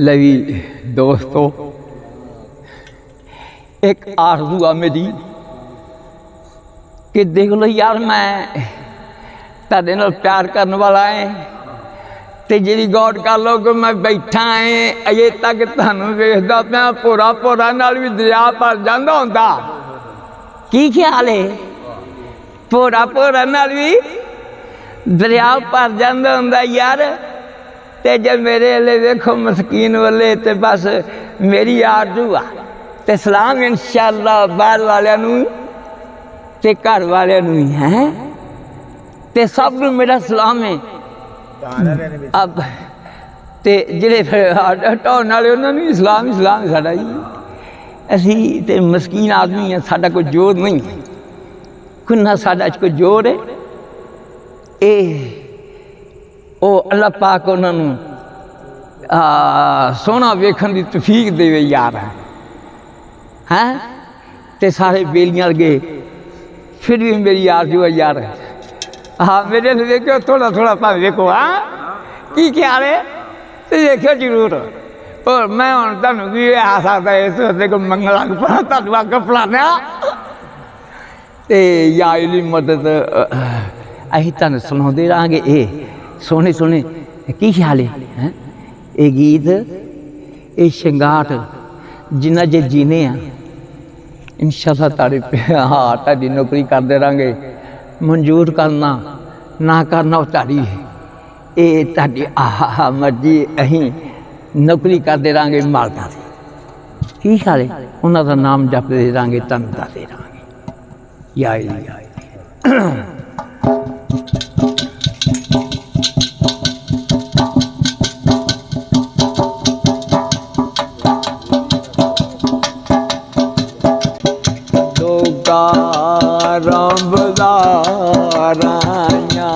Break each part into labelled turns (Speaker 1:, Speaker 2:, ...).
Speaker 1: लवी दोस्तों, एक आरज़ू आ मेरी कि देख लो यार, मैं तुहाडे नाल प्यार करने वाला है तो जी गौर कर लो कि मैं बैठा है अजे तक तुहानू वेखदा पिया, भोरा भोरा नाल भी दरिया भर जांदा हुंदा। की ख्याल है? भोरा भोरा नाल भी दरिया भर जांदा हुंदा यार। ते जब मेरे वाले वेखो मस्कीन वाले, तो बस मेरी आरज़ू आ ते सलाम इंशाअल्लाह बाहर वालियां नूं ते घर वालियां नूं ही है, ते सब नूं मेरा सलाम है। अब ते जिहड़े हटाउण वाले उन्हां नूं सलाम ही सलाम साडा जी। असीं ते मस्कीन आदमी हैं, साडा कोई जोर नहीं, कुन्ना साडा च कोई जोर है। ये ओ अल्लाह पाक उन्होंने सोहना वेखण की तौफीक देवे यार हैं। ते सारे बेलियां लगे, फिर भी मेरी आरज़ू है यार। हाँ मेरे लिए देखो थोड़ा थोड़ा भावें देखो। हाँ की ख्याल है? तो देखो जरूर। और मैं हूँ तुहानू की आ सकता है, इस वास्ते कोई मंगण लग पा तुहानू अग फलाना ते या इहदी मदद असीं तुहानू सुणाउंदे रहांगे। ये सोहने सोहने की ख्याल है? ये गीत, ये शंगार जिन्ना जे जीने आ इंशाअल्लाह तारी हाँ तारी नौकरी करते रहेंगे। मंजूर करना ना करना वो तारी, ये तारी मर्जी। अहीं नौकरी करते रहेंगे मालकां दी। की ख्याल है? उन्हां दा नाम जपते रहेंगे, तुहानू दसदे रहेंगे। या अली रब दा राइयां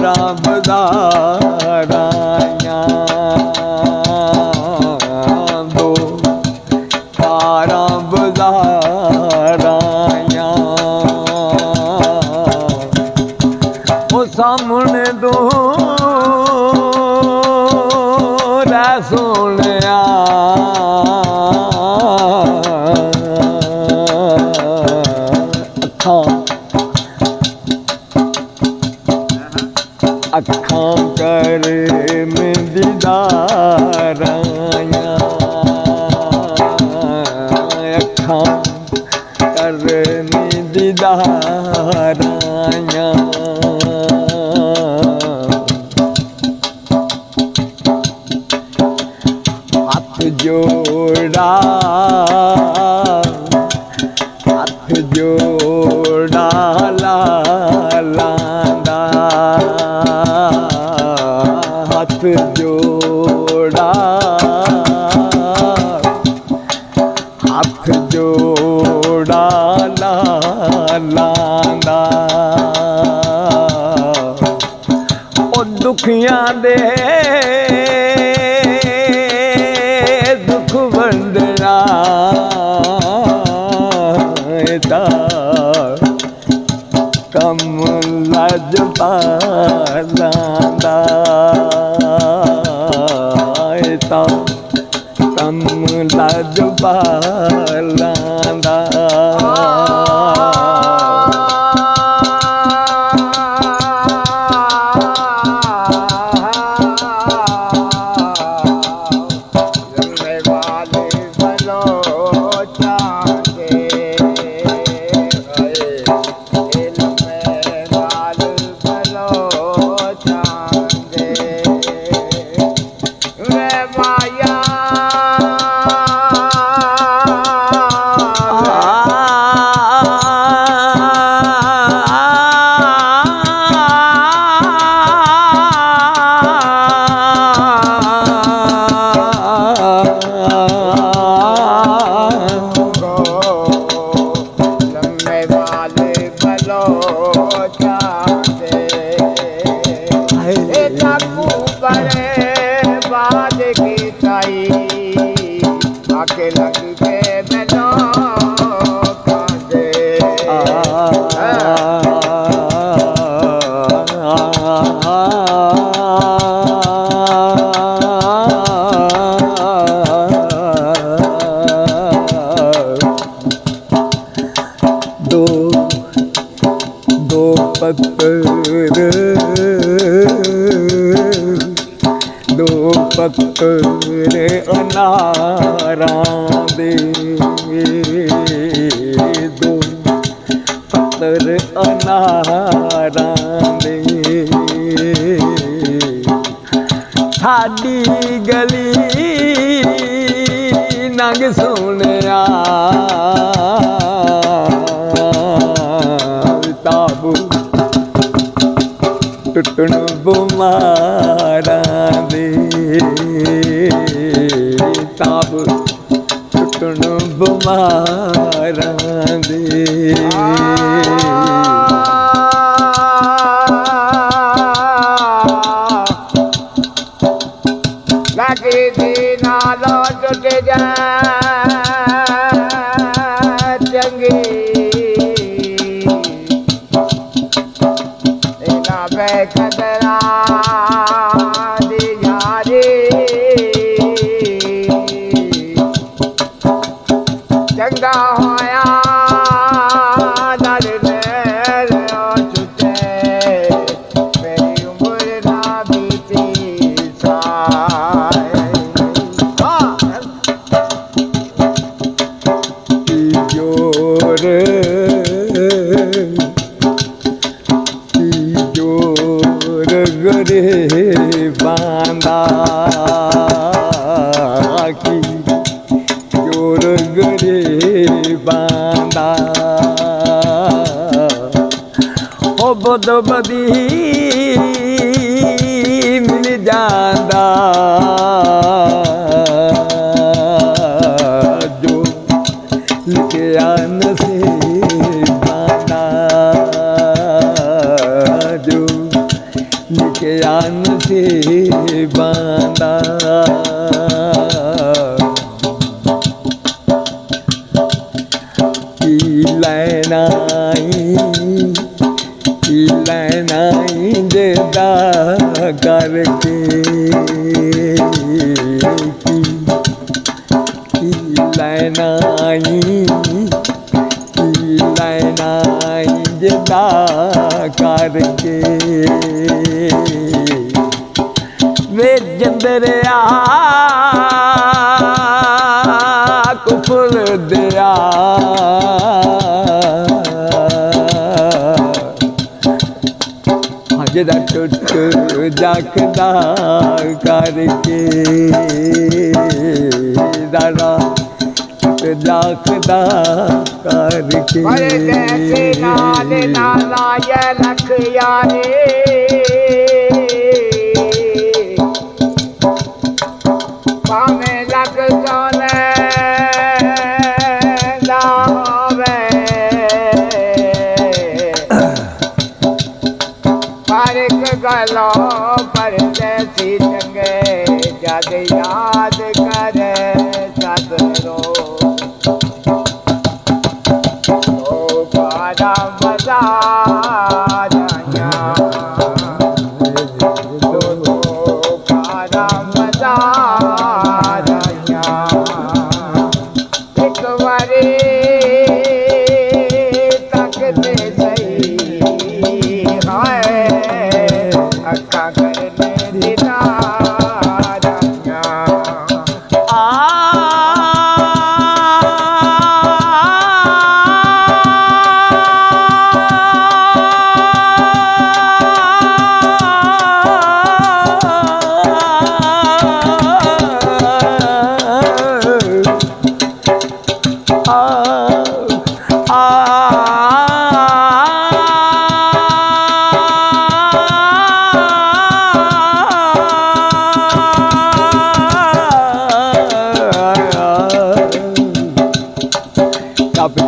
Speaker 1: रब दा राइयां दो रब दा सामने दो सोनिया अखां कर में दीदार अखां कर में दीदार जोड़ा हाथ जोड़ा लांदा हाथ जोड़ा हाथ जोड़ा लांदा ओ दुखियां दे कम लज पालांदा कम लज पालांदा
Speaker 2: के लग के मैनू कांदे
Speaker 1: दो पत्थर अनारां दे दो पत्थर अनारां दे साडी गली नंग सोहणिया ताबू टुटण बुमारां दे ताब टुटण बुमारां दे
Speaker 2: लगी दी नालों टुट जा चंगी इना बेकदरा दी यारी चंगा होया दर मेल छुटे मेरी उम्र ना बीती साए
Speaker 1: जोर गरे बांदा की जोर गरे बांदा हो बद बदी मिल जांदा जो लिखिया नसीबां जो लिखिया नसीबां की लैनाई जेदा करके की लैनाई जेदा करके वे जंदरिया कुफर दिया जेदा टुट जाखदा करके दादा जाखदा करके
Speaker 2: नाल नालाय लख यारे भावें लग जाने ना होवे पर एक गलो पर जैसी चंगे जद याद करे सदरो बड़ा मजा आया बड़ा मजा आया एक बारी तकते सही हाय अक्का करने दीदार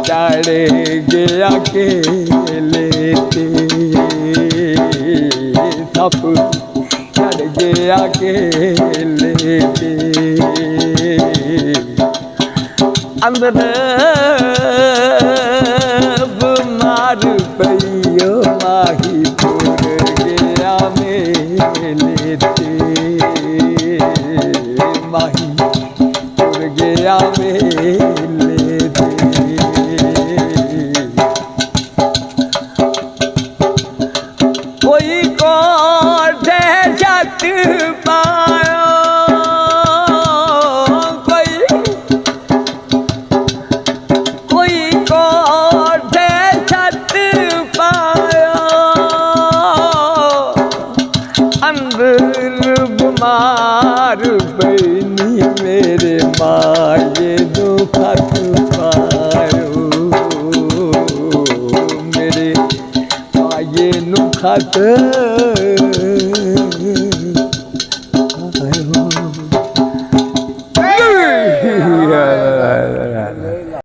Speaker 1: चढ़े गया के लेते सब चढ़ गया के लेते ਅੰਦਰ ਬਿਮਾਰ ਪਈਓ ਮਾਹੀ ਤੁਰ ਗਿਆ ਮੇਲੇ ਤੇ ਮਾਹੀ ਤੁਰ ਗਿਆ ਮੇਲੇ ਤੇ ਕੋਈ ਕੋਠੇ ਛੱਤ ਪਾਇਓ ਕੋਈ ਕੋਠੇ ਛੱਤ ਪਾਇਓ ਅੰਦਰ ਬਿਮਾਰ ਬੈਨੀ ਮੇਰੇ ਮਾਏ ਦੁਖਤ ਪਾਇਓ ਮੇਰੇ ਮਾਏ ਨੂੰ ਖਤ